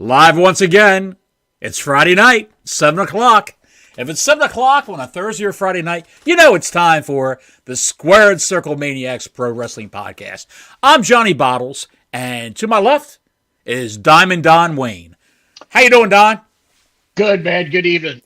Live once again. It's Friday night, 7 o'clock. If it's 7 o'clock on a Thursday or Friday night, you know it's time for the Squared Circle Maniacs Pro Wrestling Podcast. I'm Johnny Bottles, and to my left is Diamond Don Wayne. How you doing, Don? Good, man. Good evening.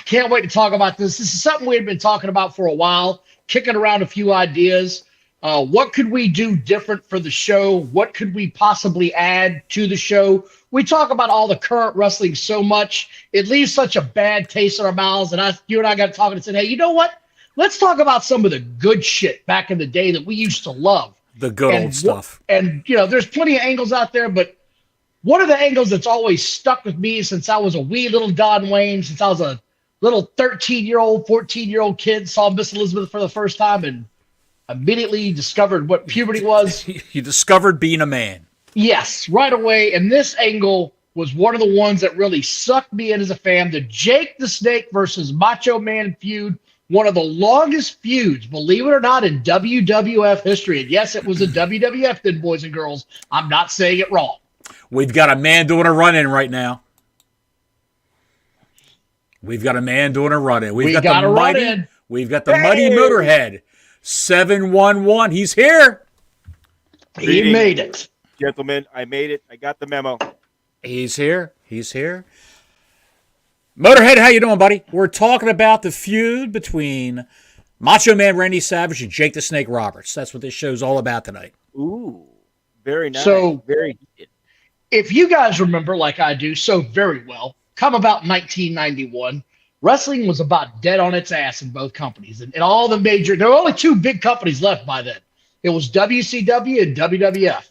Can't wait to talk about this. This is something we've been talking about for a while, kicking around a few ideas. What could we do different for the show? What could we possibly add to the show? We talk about all the current wrestling so much, it leaves such a bad taste in our mouths. And you and I got talking and said, hey, you know what? Let's talk about some of the good shit back in the day that we used to love. The good old stuff. And, you know, there's plenty of angles out there, but one of the angles that's always stuck with me since I was a wee little Don Wayne, since I was a little 13-year-old, 14-year-old kid, saw Miss Elizabeth for the first time and immediately discovered what puberty was. You discovered being a man. Yes, right away. And this angle was one of the ones that really sucked me in as a fan. The Jake the Snake versus Macho Man feud, one of the longest feuds, believe it or not, in WWF history. And yes, it was a WWF then, boys and girls. I'm not saying it wrong. We've got a man doing a run-in right now. We've got a man doing a run-in. We've got the mighty Motorhead. 711. He's here. He made it. Gentlemen, I made it. I got the memo. He's here. He's here. Motorhead, how you doing, buddy? We're talking about the feud between Macho Man Randy Savage and Jake the Snake Roberts. That's what this show's all about tonight. Ooh, very nice. So, very heated. If you guys remember, like I do so very well, come about 1991, wrestling was about dead on its ass in both companies. And all the major, there were only two big companies left by then. It was WCW and WWF.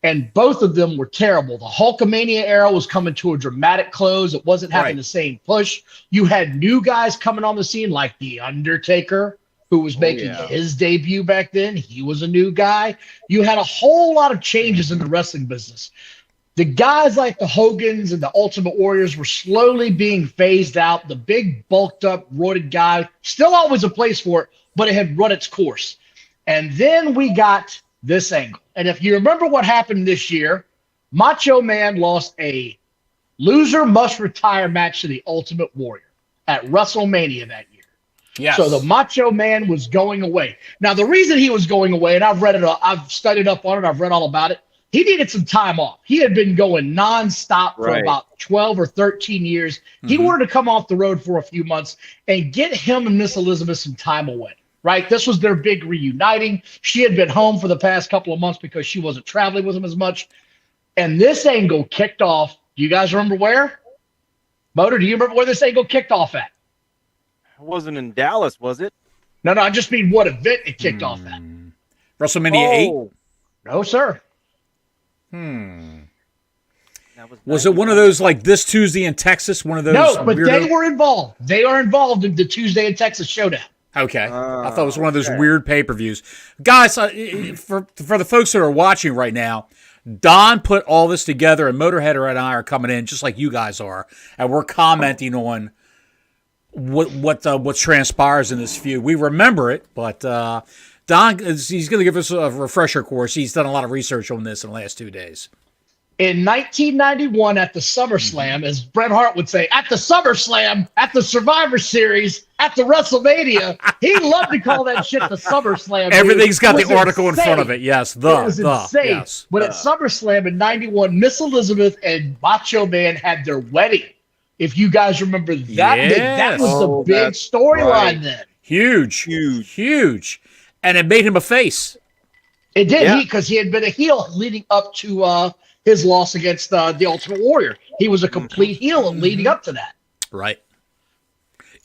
And both of them were terrible. The Hulkamania era was coming to a dramatic close. It wasn't having the same push. You had new guys coming on the scene like The Undertaker, who was making his debut back then. He was a new guy. You had a whole lot of changes in the wrestling business. The guys like the Hogans and the Ultimate Warriors were slowly being phased out. The big, bulked up, roided guy, still always a place for it, but it had run its course. And then we got this angle. And if you remember what happened this year, Macho Man lost a loser must retire match to the Ultimate Warrior at WrestleMania that year. Yes. So the Macho Man was going away. Now, the reason he was going away, and I've read it, I've studied up on it, I've read all about it. He needed some time off. He had been going nonstop for about 12 or 13 years. Mm-hmm. He wanted to come off the road for a few months and get him and Miss Elizabeth some time away. Right? This was their big reuniting. She had been home for the past couple of months because she wasn't traveling with him as much. And this angle kicked off. Do you guys remember where? Motor, do you remember where this angle kicked off at? It wasn't in Dallas, was it? No, I just mean what event it kicked off at. WrestleMania 8? No, sir. Was it one of those like this Tuesday in Texas? One of those? No, but they were involved. They are involved in the Tuesday in Texas showdown. Okay. I thought it was one of those weird pay-per-views. Guys, for the folks that are watching right now, Don put all this together, and Motorhead and I are coming in just like you guys are, and we're commenting on what transpires in this feud. We remember it, but Don, he's going to give us a refresher course. He's done a lot of research on this in the last 2 days. In 1991 at the SummerSlam, as Bret Hart would say, at the SummerSlam, at the Survivor Series, at the WrestleMania, he loved to call that shit the SummerSlam. Everything's got the article in front of it. Yes, it was insane. Yes. But at SummerSlam in 91, Miss Elizabeth and Macho Man had their wedding. If you guys remember that, that was the big storyline then. Huge. And it made him a face. It did, because he had been a heel leading up to his loss against the Ultimate Warrior. He was a complete heel leading up to that. Right.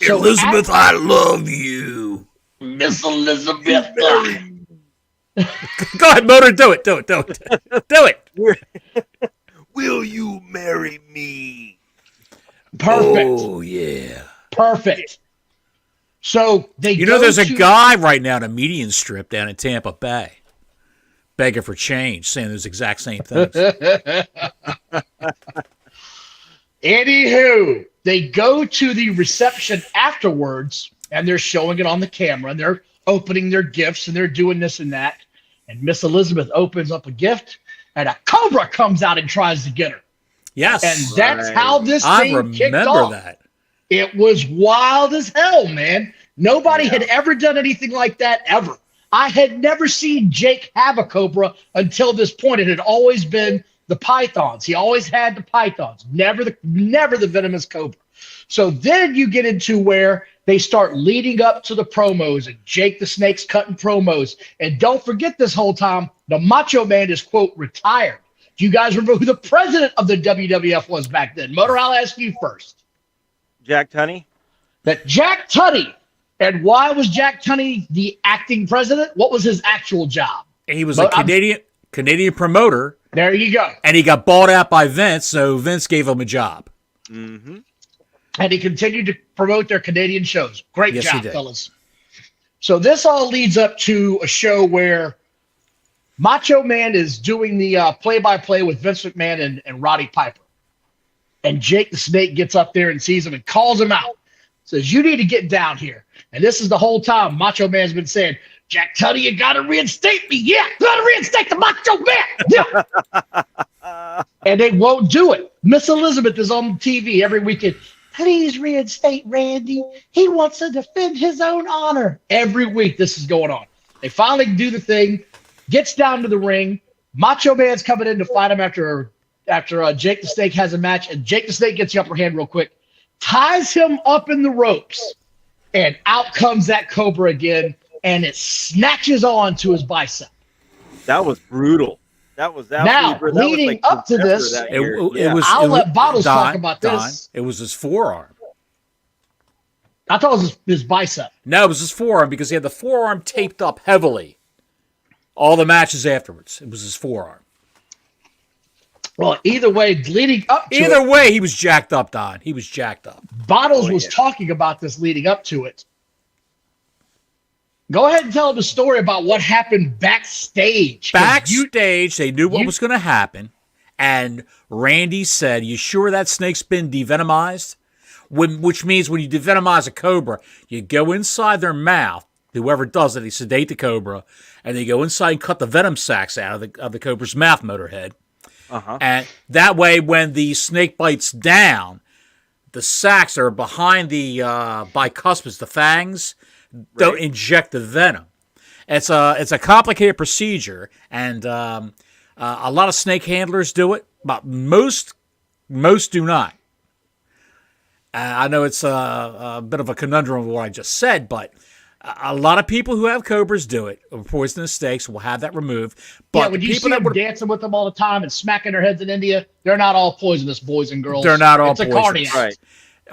So Elizabeth, I love you. Miss Elizabeth. Go ahead, Motor. Do it. Do it. Will you marry me? Perfect. Oh, yeah. Perfect. So there's a guy right now in a median strip down in Tampa Bay begging for change, saying those exact same things. Anywho, they go to the reception afterwards, and they're showing it on the camera, and they're opening their gifts, and they're doing this and that. And Miss Elizabeth opens up a gift, and a cobra comes out and tries to get her. Yes. And that's how this I thing kicked remember off. that. It was wild as hell, man. Nobody had ever done anything like that ever. I had never seen Jake have a cobra until this point. It had always been the pythons. He always had the pythons, never the venomous cobra. So then you get into where they start leading up to the promos and Jake the Snake's cutting promos. And don't forget this whole time, the Macho Man is, quote, retired. Do you guys remember who the president of the WWF was back then? Motor, I'll ask you first. Jack Tunney. That Jack Tunney. And why was Jack Tunney the acting president? What was his actual job? He was a Canadian promoter. There you go. And he got bought out by Vince, so Vince gave him a job. Mm-hmm. And he continued to promote their Canadian shows. Great Yes, job, fellas. So this all leads up to a show where Macho Man is doing the play-by-play with Vince McMahon and Roddy Piper. And Jake the Snake gets up there and sees him and calls him out. Says, you need to get down here. And this is the whole time Macho Man's been saying, Jack Tunney, you got to reinstate me. Yeah, got to reinstate the Macho Man. Yeah. And they won't do it. Miss Elizabeth is on TV every weekend. Please reinstate Randy. He wants to defend his own honor. Every week this is going on. They finally do the thing, gets down to the ring. Macho Man's coming in to fight him after Jake the Snake has a match, and Jake the Snake gets the upper hand real quick, ties him up in the ropes, and out comes that Cobra again, and it snatches on to his bicep. That was brutal. That was now leading up to this. I'll let Bottles talk about this. It was his forearm. I thought it was his bicep. No, it was his forearm because he had the forearm taped up heavily. All the matches afterwards, it was his forearm. Well, either way, leading up to Either way, he was jacked up, Don. He was jacked up. Bottles was talking about this leading up to it. Go ahead and tell the story about what happened backstage. Backstage, they knew what was going to happen, and Randy said, you sure that snake's been devenomized? Which means when you devenomize a cobra, you go inside their mouth, whoever does it, they sedate the cobra, and they go inside and cut the venom sacs out of the cobra's mouth, Motorhead. Uh-huh. And that way, when the snake bites down, the sacs are behind the bicuspids, the fangs, don't inject the venom. It's a complicated procedure, and a lot of snake handlers do it, but most do not. I know it's a bit of a conundrum of what I just said, but a lot of people who have cobras do it. Poisonous snakes will have that removed. But when you see them dancing with them all the time and smacking their heads in India, they're not all poisonous, boys and girls. They're not all poisonous. It's a cardiac. Right.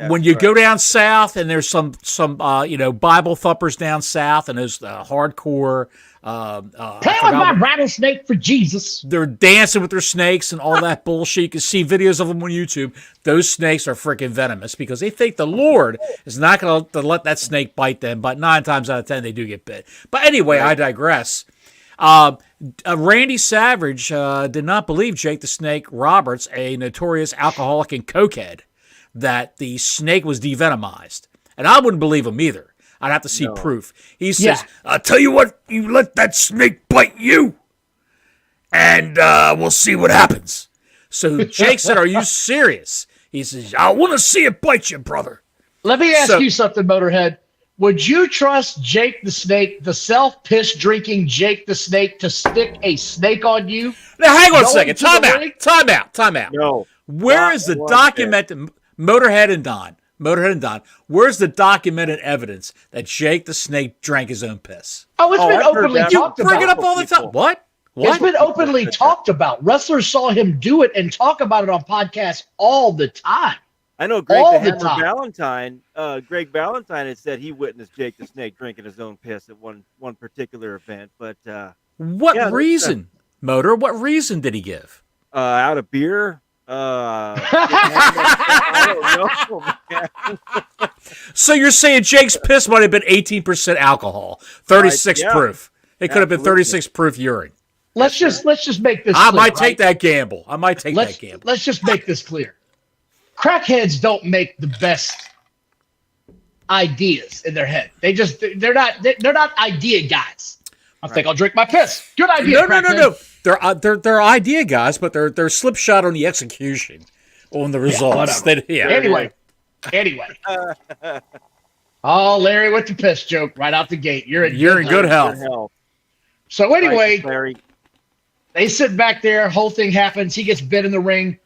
When you go down south, and there's some Bible thumpers down south, and those hardcore. Play with my rattlesnake for Jesus. They're dancing with their snakes and all that bullshit. You can see videos of them on YouTube. Those snakes are freaking venomous because they think the Lord is not going to let that snake bite them. But 9 times out of 10, they do get bit. But anyway, I digress. Randy Savage did not believe Jake the Snake Roberts, a notorious alcoholic and cokehead, that the snake was devenomized. And I wouldn't believe him either. I'd have to see proof. He says, I'll tell you what, you let that snake bite you, and we'll see what happens. So Jake said, are you serious? He says, I want to see it bite you, brother. Let me ask you something, Motorhead. Would you trust Jake the Snake, the self-piss drinking Jake the Snake, to stick a snake on you? Now, hang on a second. Time out. No. Where is the documented... Motorhead and Don, where's the documented evidence that Jake the Snake drank his own piss? Oh, it's been openly talked about. You bring it up all the time. What? It's been openly talked about. Wrestlers saw him do it and talk about it on podcasts all the time. I know Greg Valentine had said he witnessed Jake the Snake drinking his own piss at one particular event. But what reason, Motor? What reason did he give? Out of beer. I don't know. So you're saying Jake's piss might have been 18% alcohol, 36 proof. It could have been 36 proof urine. Let's just make this. I might take that gamble. Let's just make this clear. Crackheads don't make the best ideas in their head. They're not idea guys. I think I'll drink my piss. Good idea. No. They're idea guys, but they're slipshod on the execution. on the results. Anyway. Oh, Larry with the piss joke right out the gate. You're in good health. So anyway, Larry. They sit back there. Whole thing happens. He gets bit in the ring.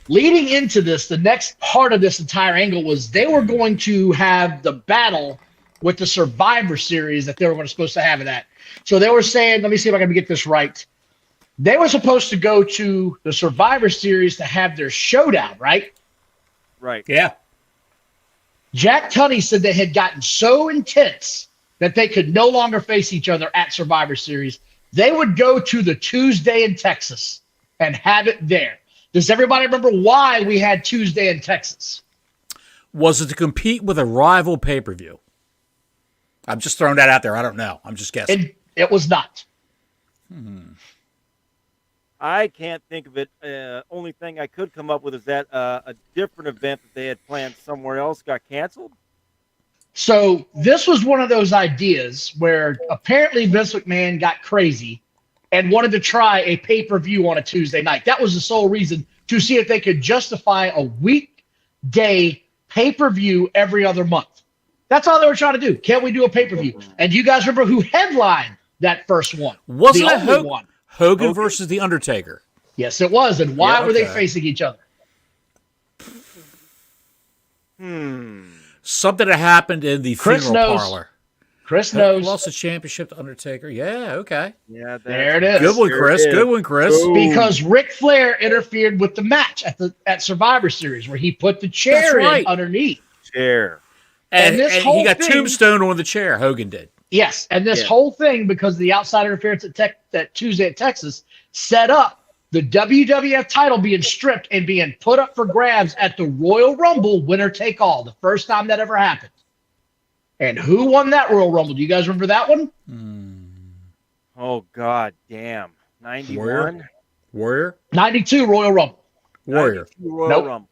Leading into this, the next part of this entire angle was they were going to have the battle with the Survivor Series that they were supposed to have it at. So they were saying, let me see if I can get this right. They were supposed to go to the Survivor Series to have their showdown, right? Right. Yeah. Jack Tunney said they had gotten so intense that they could no longer face each other at Survivor Series. They would go to the Tuesday in Texas and have it there. Does everybody remember why we had Tuesday in Texas? Was it to compete with a rival pay-per-view? I'm just throwing that out there. I don't know. I'm just guessing. It was not. I can't think of it. Only thing I could come up with is that a different event that they had planned somewhere else got canceled. So this was one of those ideas where apparently Vince McMahon got crazy and wanted to try a pay-per-view on a Tuesday night. That was the sole reason, to see if they could justify a weekday pay-per-view every other month. That's all they were trying to do. Can we do a pay-per-view? And you guys remember who headlined that first one? Wasn't it Hogan versus The Undertaker? Yes, it was. And why were they facing each other? Something that happened in the funeral parlor. Chris knows. Lost the championship to Undertaker. Yeah, okay. Yeah, there it is. Good one, Chris. Good one, Chris. Because Ric Flair interfered with the match at Survivor Series, where he put the chair in underneath. Chair. And he got tombstone on the chair. Hogan did. Yes, and this whole thing, because of the outside interference at Tuesday at Texas, set up the WWF title being stripped and being put up for grabs at the Royal Rumble, winner take all. The first time that ever happened. And who won that Royal Rumble? Do you guys remember that one? Oh, God damn. 91? Warrior? 92 Royal Rumble. Warrior. Royal Rumble.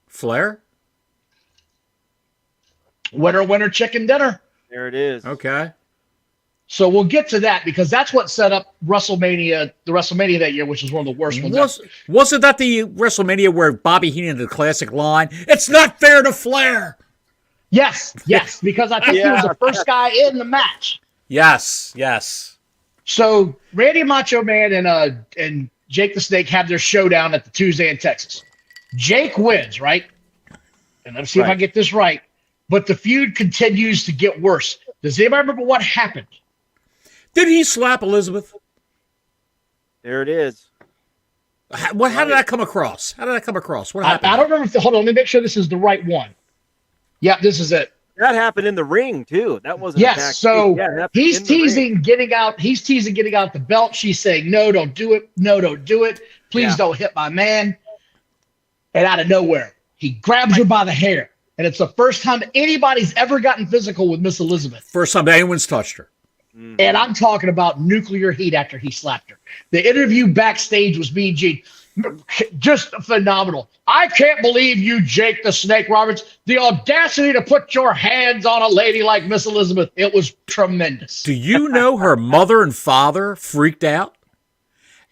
Flair? Winner, chicken dinner. There it is. Okay. So we'll get to that because that's what set up WrestleMania, the WrestleMania that year, which was one of the worst ones. Wasn't that the WrestleMania where Bobby Heenan had the classic line, "It's not fair to Flair"? Yes, because I think he was the first guy in the match. Yes. So Randy Macho Man and Jake the Snake have their showdown at the Tuesday in Texas. Jake wins, right? And let's see if I get this right. But the feud continues to get worse. Does anybody remember what happened? Did he slap Elizabeth? There it is. How did that come across? What happened? I don't remember. Hold on, let me make sure this is the right one. Yeah, this is it. That happened in the ring too. That wasn't. Yes. So he's teasing getting out. He's teasing getting out the belt. She's saying, "No, don't do it. No, don't do it. Please don't hit my man." And out of nowhere, he grabs her by the hair, and it's the first time anybody's ever gotten physical with Miss Elizabeth. First time anyone's touched her. And I'm talking about nuclear heat after he slapped her. The interview backstage was Mean Gene. Just phenomenal. I can't believe you, Jake the Snake Roberts, the audacity to put your hands on a lady like Miss Elizabeth. It was tremendous. Do you know her mother and father freaked out?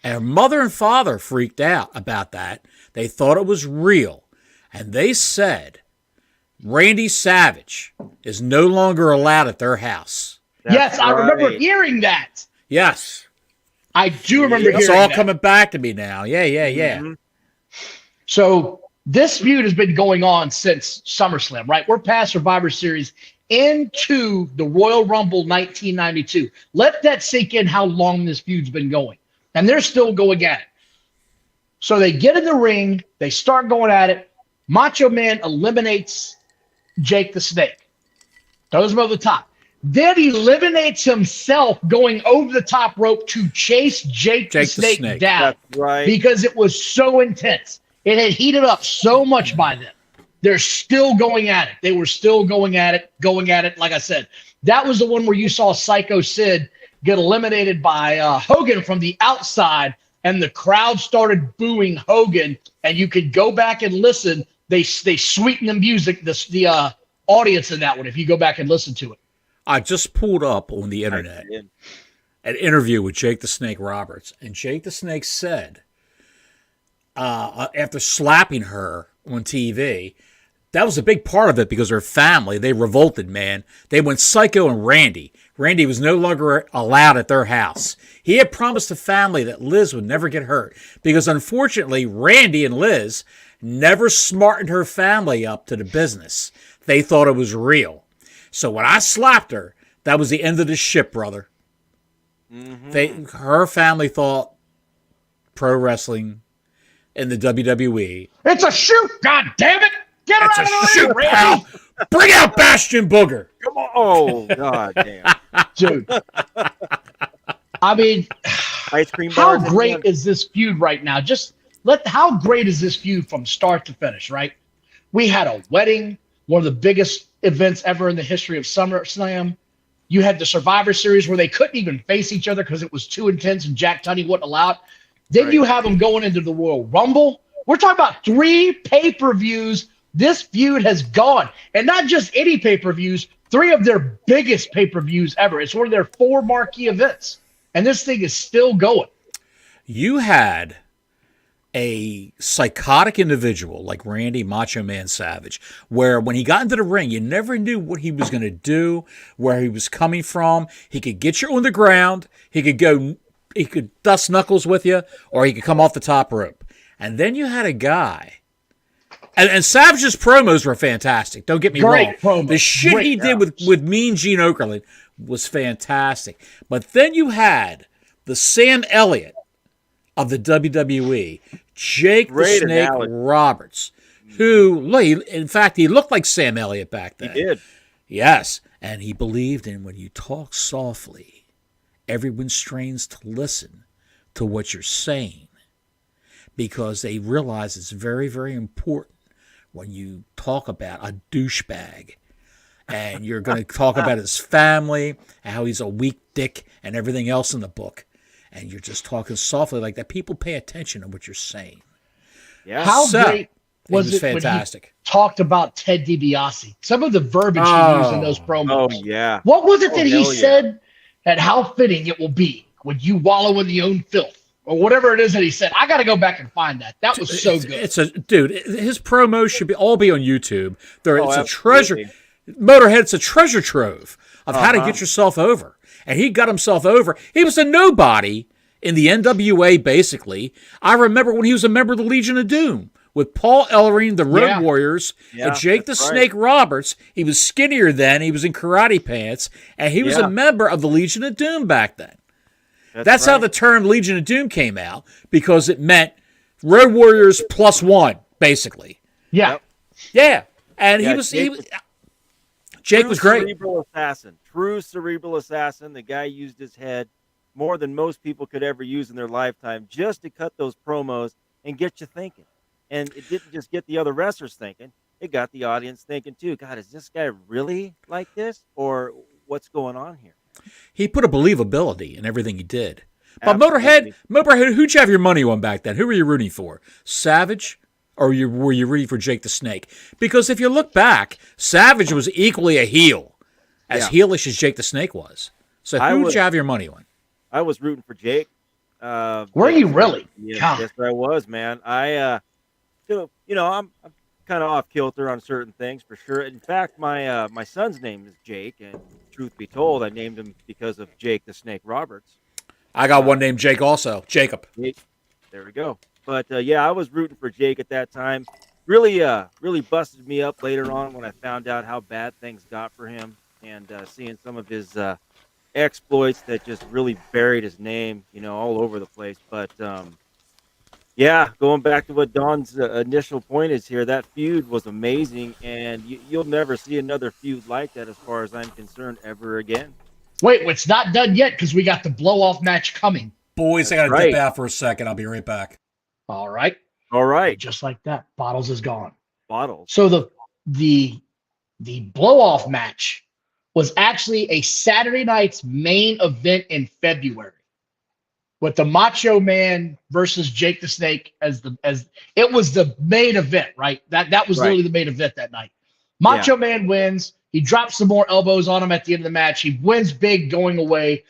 And her mother and father freaked out about that. They thought it was real. And they said Randy Savage is no longer allowed at their house. Yes, I remember hearing that. Yes. I do remember hearing that. It's all coming back to me now. Yeah. Mm-hmm. So this feud has been going on since SummerSlam, right? We're past Survivor Series into the Royal Rumble 1992. Let that sink in how long this feud's been going. And they're still going at it. So they get in the ring. They start going at it. Macho Man eliminates Jake the Snake. Throws him over the top. Then eliminates himself going over the top rope to chase Jake the Snake down. That's right. Because it was so intense. It had heated up so much by then. They're still going at it. They were still going at it. Like I said, that was the one where you saw Psycho Sid get eliminated by Hogan from the outside, and the crowd started booing Hogan, and you could go back and listen. They sweetened the music, the audience in that one, if you go back and listen to it. I just pulled up on the internet an interview with Jake the Snake Roberts, and Jake the Snake said, after slapping her on TV. That was a big part of it because her family, they revolted, man. They went psycho on Randy. Randy was no longer allowed at their house. He had promised the family that Liz would never get hurt because unfortunately, Randy and Liz never smartened her family up to the business. They thought it was real. So when I slapped her, that was the end of the ship, brother. Her family thought pro wrestling in the WWE. It's a shoot, god damn it! Get her It's out a of the shoot, ring, pal. Bring out Bastion Booger. Come on. Oh, God damn. dude. I mean, Ice cream how bars great is this feud right now? How great is this feud from start to finish, right? We had a wedding, one of the biggest events ever in the history of SummerSlam. You had the Survivor Series where they couldn't even face each other because it was too intense and Jack Tunney wouldn't allow it. Then you have them going into the Royal Rumble. We're talking about 3 pay-per-views. This feud has gone. And not just any pay-per-views, 3 of their biggest pay-per-views ever. It's one of their 4 marquee events. And this thing is still going. You had a psychotic individual like Randy Macho Man Savage, where when he got into the ring, you never knew what he was going to do, where he was coming from. He could get you on the ground. He could dust knuckles with you, or he could come off the top rope. And then you had a guy. And Savage's promos were fantastic. Don't get me wrong. The shit he did with Mean Gene Okerlund was fantastic. But then you had the Sam Elliott of the WWE, Jake the Snake Roberts, who, in fact, he looked like Sam Elliott back then. He did. Yes. And he believed in when you talk softly, everyone strains to listen to what you're saying because they realize it's very, very important when you talk about a douchebag and you're going to talk about his family and how he's a weak dick and everything else in the book. And you're just talking softly like that. People pay attention to what you're saying. Yeah. How great was it fantastic. When he talked about Ted DiBiase? Some of the verbiage he used in those promos. Oh, yeah. What was it that he said? And how fitting it will be when you wallow in your own filth. Or whatever it is that he said. I got to go back and find that. That was so good. Dude, his promos should all be on YouTube. It's a treasure. Motorhead, it's a treasure trove of how to get yourself over. And he got himself over. He was a nobody in the NWA, basically. I remember when he was a member of the Legion of Doom with Paul Ellering, the Road Warriors, and Jake the Snake Roberts. He was skinnier then. He was in karate pants. And he was a member of the Legion of Doom back then. That's how the term Legion of Doom came out, because it meant Road Warriors +1, basically. Yeah. Yeah. And Jake was great. True cerebral assassin. The guy used his head more than most people could ever use in their lifetime just to cut those promos and get you thinking. And it didn't just get the other wrestlers thinking. It got the audience thinking, too, God, is this guy really like this? Or what's going on here? He put a believability in everything he did. But Motorhead, who'd you have your money on back then? Who were you rooting for? Savage? Or were you rooting for Jake the Snake? Because if you look back, Savage was equally a heel, as heelish as Jake the Snake was. So who would you have your money on? I was rooting for Jake. Were you really? Yes, I was, man. I'm kind of off kilter on certain things for sure. In fact, my son's name is Jake, and truth be told, I named him because of Jake the Snake Roberts. I got one named Jake also, Jacob. There we go. But I was rooting for Jake at that time. Really busted me up later on when I found out how bad things got for him, and seeing some of his exploits that just really buried his name, all over the place. But going back to what Don's initial point is here, that feud was amazing, and you'll never see another feud like that, as far as I'm concerned, ever again. Wait, it's not done yet because we got the blow-off match coming. Boys, I got to dip out for a second. I'll be right back. All right. Just like that, Bottles is gone. Bottles. So the blow-off match was actually a Saturday night's main event in February, with the Macho Man versus Jake the Snake as it was the main event, right? That was literally the main event that night. Macho Man wins. He drops some more elbows on him at the end of the match. He wins big going away.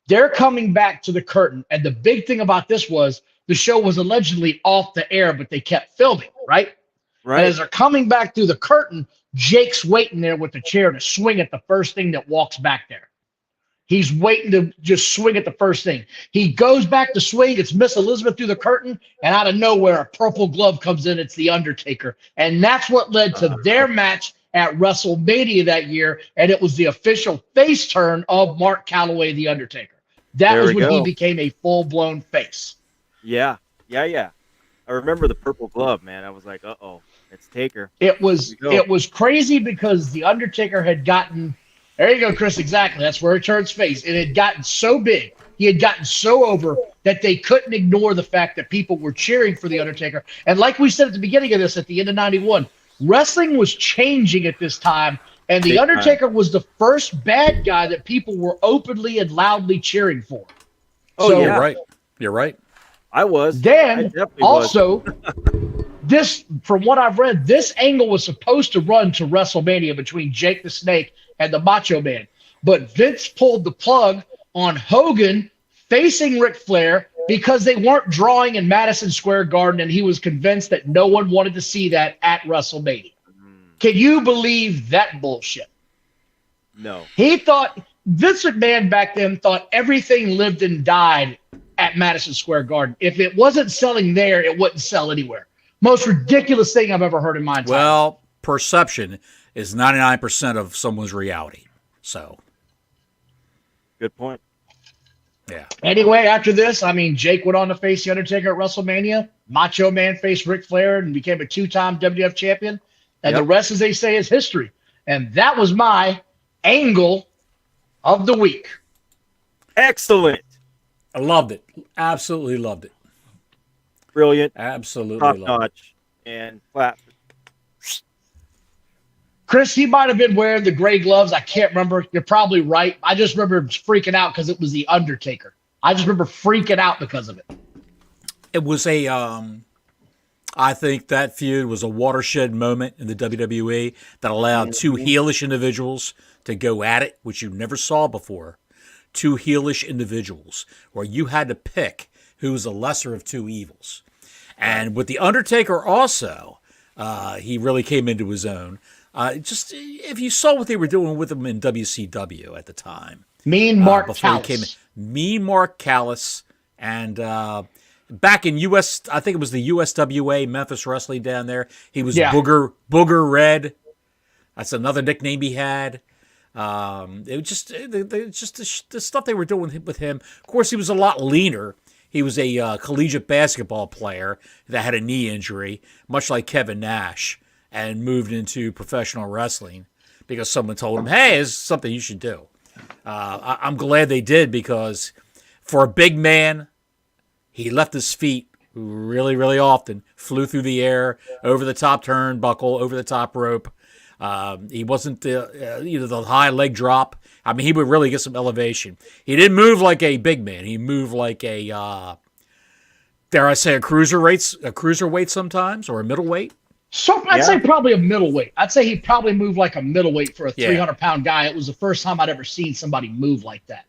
They're coming back to the curtain. And the big thing about this was the show was allegedly off the air, but they kept filming, right? And Right. as they're coming back through the curtain, Jake's waiting there with the chair to swing at the first thing that walks back there. He's waiting to just swing at the first thing. He goes back to swing. It's Miss Elizabeth through the curtain, and out of nowhere, a purple glove comes in. It's the Undertaker. And that's what led to their match at WrestleMania that year. And it was the official face turn of Mark Calloway, the Undertaker. That There was we when he go. became a full-blown face. Yeah. I remember the purple glove, man. I was like, uh-oh, it's Taker. It was There we go. it was crazy because the Undertaker had gotten, there you go, Chris, exactly. That's where it turns face. It had gotten so big, he had gotten so over that they couldn't ignore the fact that people were cheering for the Undertaker. And like we said at the beginning of this, at the end of '91, wrestling was changing at this time, and the Big time. Undertaker was the first bad guy that people were openly and loudly cheering for. Oh, So- yeah. You're right. You're right. I was. I Then definitely was. also, this, from what I've read, this angle was supposed to run to WrestleMania between Jake the Snake and the Macho Man. But Vince pulled the plug on Hogan facing Ric Flair because they weren't drawing in Madison Square Garden, and he was convinced that no one wanted to see that at WrestleMania. Can you believe that bullshit? No. He thought, Vince McMahon back then thought everything lived and died at Madison Square Garden. If it wasn't selling there, it wouldn't sell anywhere. Most ridiculous thing I've ever heard in my entire life. Well, perception is 99% of someone's reality. So, Good point. yeah. Anyway, after this, I mean, Jake went on to face The Undertaker at WrestleMania. Macho Man faced Ric Flair and became a two-time WWF champion. And Yep. the rest, as they say, is history. And that was my angle of the week. Excellent. I loved it. Absolutely loved it. Brilliant. Absolutely Top loved it. notch. And flat. Chris, he might have been wearing the gray gloves. I can't remember. You're probably right. I just remember freaking out because it was The Undertaker. I just remember freaking out because of it. It was a, I think that feud was a watershed moment in the WWE that allowed two heelish individuals to go at it, which you never saw before. Two heelish individuals, where you had to pick who was the lesser of two evils. And with The Undertaker also, he really came into his own. Just if you saw what they were doing with him in WCW at the time. Mean Mark Before he came in. Callis. Me, Mark Callis, and back in US, I think it was the USWA, Memphis Wrestling down there. He was Yeah. Booger Red. That's another nickname he had. It was just the stuff they were doing with him. Of course, he was a lot leaner. He was a collegiate basketball player that had a knee injury, much like Kevin Nash, and moved into professional wrestling because someone told him, "Hey, this is something you should do." I'm glad they did because for a big man, he left his feet really, really often, flew through the air, over the top turnbuckle, over the top rope. He wasn't the high leg drop. I mean, he would really get some elevation. He didn't move like a big man. He moved like a, dare I say, a cruiserweight sometimes, or a middleweight. So I'd say probably a middleweight. I'd say he probably moved like a middleweight for a Yeah. 300-pound guy. It was the first time I'd ever seen somebody move like that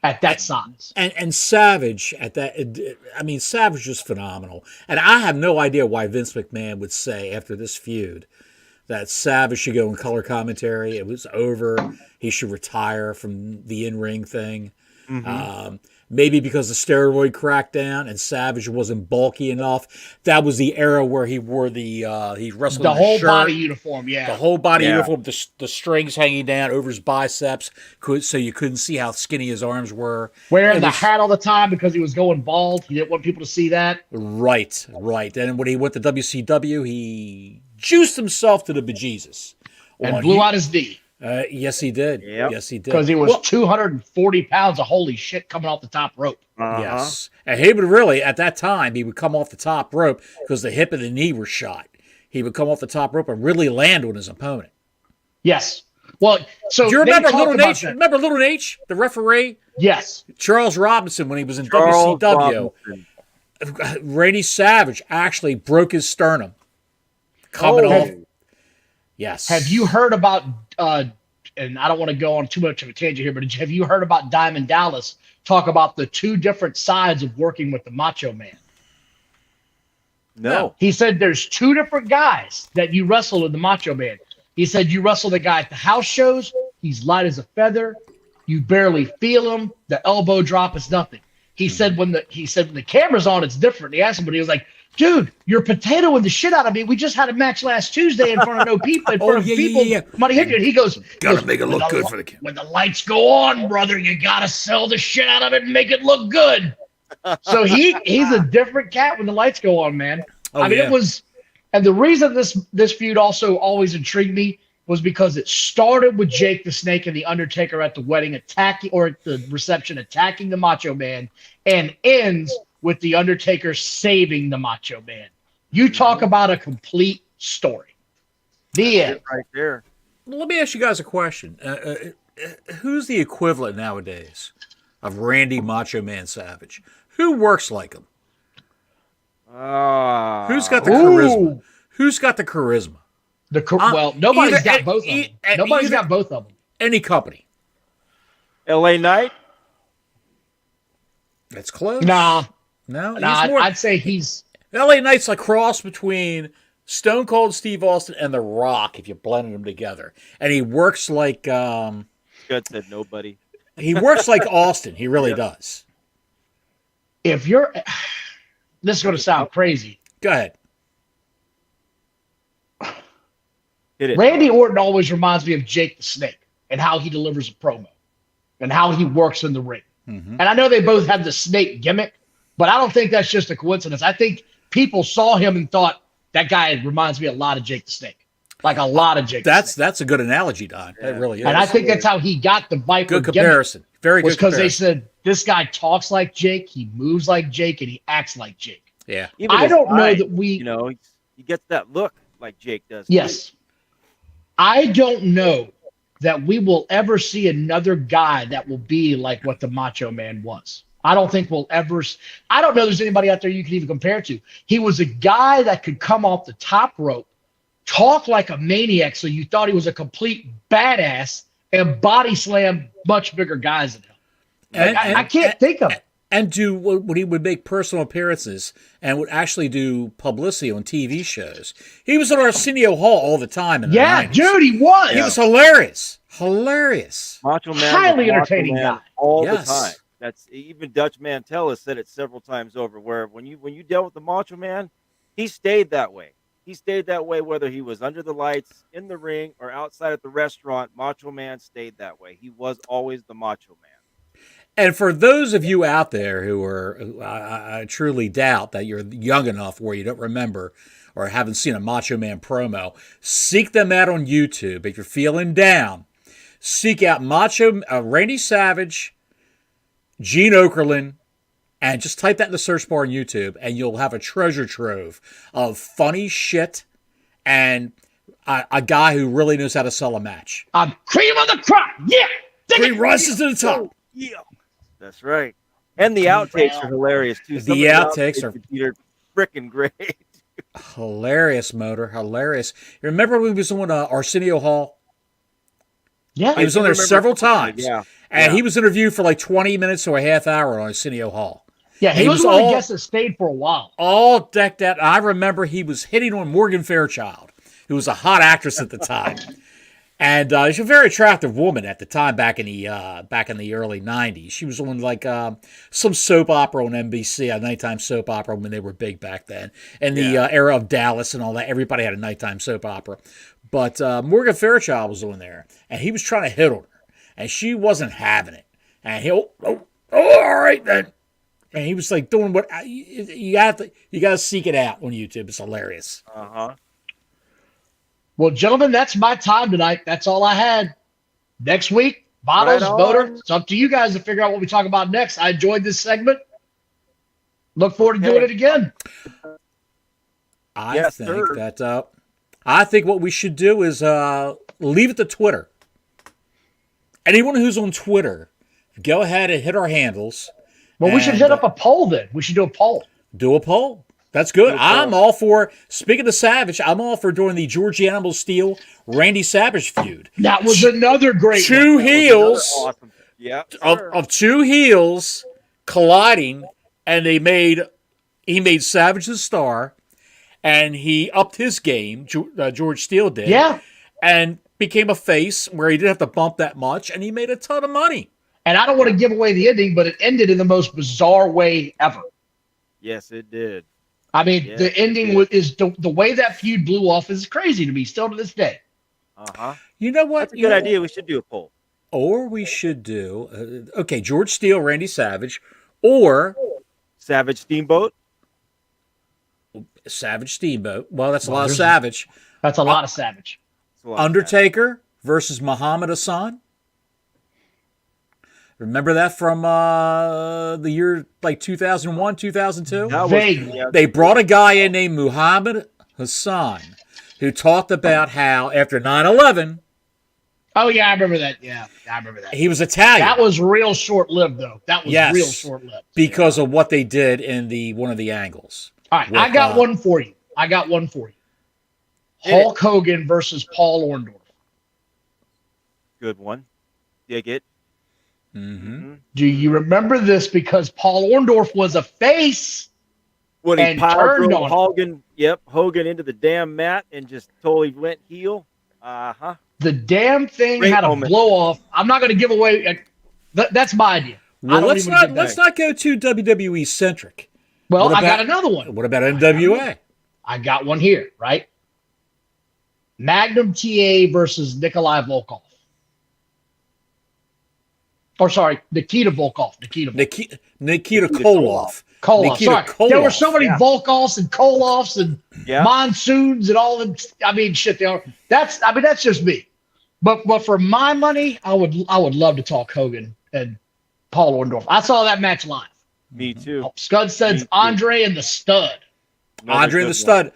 at that size. And Savage at that, I mean, Savage was phenomenal. And I have no idea why Vince McMahon would say after this feud that Savage should go in color commentary. It was over. He should retire from the in-ring thing. Maybe because the steroid crackdown and Savage wasn't bulky enough. That was the era where he wore he wrestled The in a whole shirt, body uniform, yeah. the whole body Yeah. uniform, the strings hanging down over his biceps, so you couldn't see how skinny his arms were. Wearing It the was- hat all the time because he was going bald. He didn't want people to see that. Right. And when he went to WCW, he juiced himself to the bejesus. And blew out his knee Yes, he did. Yep. Yes, he did. because he was 240 pounds of holy shit coming off the top rope. Yes. And he would really, at that time, he would come off the top rope because the hip and the knee were shot. He would come off the top rope and really land on his opponent. Yes. Well, so Do you they remember talk Little about H? that. Remember Little H, the referee? Yes. Charles Robinson, when he was in Charles WCW. Robinson. Randy Savage actually broke his sternum coming Oh. off. Yes. Have you heard about and I don't want to go on too much of a tangent here, but have you heard about Diamond Dallas talk about the two different sides of working with the Macho Man? No. He said there's two different guys that you wrestle with the Macho Man. He said you wrestle the guy at the house shows. He's light as a feather. You barely feel him. The elbow drop is nothing. He said when the camera's on, it's different. He asked him, but he was like, "Dude, you're potatoing the shit out of me. We just had a match last Tuesday in front of no people. In front of people. Money hit you." And he goes, Gotta make it look good for the camera. When the lights go on, brother, you gotta sell the shit out of it and make it look good. So he's a different cat when the lights go on, man. It was, and the reason this feud also always intrigued me was because it started with Jake the Snake and the Undertaker at the wedding attacking, or at the reception attacking the Macho Man, and ends with the Undertaker saving the Macho Man. You talk about a complete story. The end. Right there. Well, let me ask you guys a question. Who's the equivalent nowadays of Randy Macho Man Savage? Who works like him? Who's got the charisma? Who's got the charisma? Well, nobody's got both of them. Nobody's got both of them. Any company. LA Knight? That's close. No, I'd say he's LA Knight's a cross between Stone Cold Steve Austin and The Rock if you blended them together. And he works like Good said nobody. He works like Austin. He really does. If you're this is going to sound crazy. Go ahead. Randy Orton always reminds me of Jake the Snake and how he delivers a promo and how he works in the ring. Mm-hmm. And I know they both have the snake gimmick, but I don't think that's just a coincidence. I think people saw him and thought that guy reminds me a lot of Jake the Snake, like a lot of Jake. That's a good analogy, Don. Yeah. It really is. And I think that's how he got the Viper. Good comparison. Very good. Because they said this guy talks like Jake, he moves like Jake, and he acts like Jake. Yeah. I don't know that he gets that look like Jake does. Yes. I don't know that we will ever see another guy that will be like what the Macho Man was. I don't think we'll ever. I don't know there's anybody out there you can even compare to. He was a guy that could come off the top rope, talk like a maniac, so you thought he was a complete badass, and body slam much bigger guys than him. I can't think of it. And do when he would make personal appearances and would actually do publicity on TV shows. He was at Arsenio Hall all the time in the 90s. Dude, he was. He was hilarious. Hilarious. Macho Man, highly entertaining guy. All the time. That's even Dutch Mantell has said it several times over. Where when you dealt with the Macho Man, he stayed that way. He stayed that way whether he was under the lights, in the ring, or outside at the restaurant. Macho Man stayed that way. He was always the Macho Man. And for those of you out there who I truly doubt that you're young enough where you don't remember or haven't seen a Macho Man promo, seek them out on YouTube. If you're feeling down, seek out Randy Savage, Gene Okerlund, and just type that in the search bar on YouTube, and you'll have a treasure trove of funny shit and a guy who really knows how to sell a match. I'm cream of the crop. Yeah. He rises to the top. Yeah. That's right. And the outtakes are hilarious, too. The outtakes are freaking great. Hilarious, Motor. Hilarious. You remember when he was on Arsenio Hall? Yeah. He was on there several times. Yeah. And he was interviewed for like 20 minutes or a half hour on Arsenio Hall. Yeah, he was one of the guests that stayed for a while. All decked out. I remember he was hitting on Morgan Fairchild, who was a hot actress at the time. And she's a very attractive woman at the time, back in the early '90s. She was on like some soap opera on NBC, a nighttime soap opera when they were big back then, and the era of Dallas and all that. Everybody had a nighttime soap opera, but Morgan Fairchild was on there, and he was trying to hit on her, and she wasn't having it. And all right then, and he was like doing what you got to seek it out on YouTube. It's hilarious. Well, gentlemen, that's my time tonight. That's all I had. Next week, bottles, voter. It's up to you guys to figure out what we talk about next. I enjoyed this segment. Look forward to doing it again. I think what we should do is leave it to Twitter. Anyone who's on Twitter, go ahead and hit our handles. Well, we should hit up a poll then. We should do a poll. Do a poll. That's good. Good I'm call. all for, speaking of Savage, I'm all for doing the George Animal Steel, Randy Savage feud. That was another great one. Two That was heels another awesome. Yeah, of two heels colliding, and he made Savage the star, and he upped his game, George Steele did, Yeah. and became a face where he didn't have to bump that much, and he made a ton of money. And I don't want to give away the ending, but it ended in the most bizarre way ever. Yes, it did. I mean, Yes, the ending is the way that feud blew off is crazy to me still to this day. You know what? That's a good idea. We should do a poll. Or we should do, okay, George Steele, Randy Savage, or Savage Steamboat. Savage Steamboat. Well, that's a Well, lot of there's- Savage. That's a lot of Savage. It's a lot of Undertaker versus Muhammad Hassan. Remember that from the year like 2001, 2002? That was- Vaguely. yeah, They brought a guy in named Muhammad Hassan who talked about how after 9/11 Oh yeah, I remember that. Yeah, I remember that. he was Italian. That was real short-lived, though. That was Yes. real short-lived. because of what they did in one of the angles. All right, with, I got one for you. Hit it. Hulk Hogan versus Paul Orndorff. good one. Dig it. Mm-hmm. Do you remember this? Because Paul Orndorff was a face. When he And pile turned drove on him. Hogan into the damn mat and just totally went heel. The damn thing Great had a moment. blow off. I'm not going to give away. That's my idea. I Well, don't let's even not give let's that. not go too WWE centric. Well, what I got about- another one. What about NWA? I got one here, right? Magnum TA versus Nikolai Volkov. Or sorry, Nikita Volkov. Nikita Koloff. Koloff. Nikita Sorry. Koloff. There were so many Yeah. Volkovs and Koloffs and Yeah. monsoons and all them. I mean, shit. That's just me. But for my money, I would love to talk Hogan and Paul Orndorff. I saw that match live. Me too. Scud says Me too. Andre and the Stud. Another Andre good the Stud.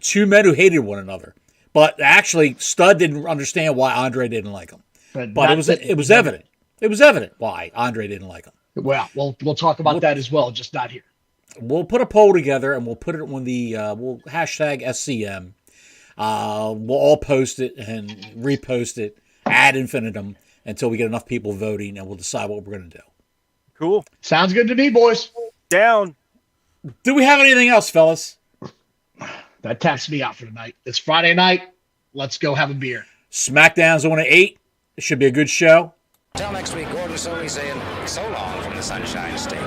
Two men who hated one another. But actually, Stud didn't understand why Andre didn't like him. But it was evident. It was evident why Andre didn't like him. Well, we'll talk about that as well, just not here. We'll put a poll together and we'll put it on the we'll hashtag SCM. We'll all post it and repost it ad infinitum until we get enough people voting, and we'll decide what we're going to do. Cool. Sounds good to me, boys. Down. Do we have anything else, fellas? That taps me out for tonight. It's Friday night. Let's go have a beer. SmackDown's on at 8. It should be a good show. Till next week, Gordon Soley saying so long from the Sunshine State.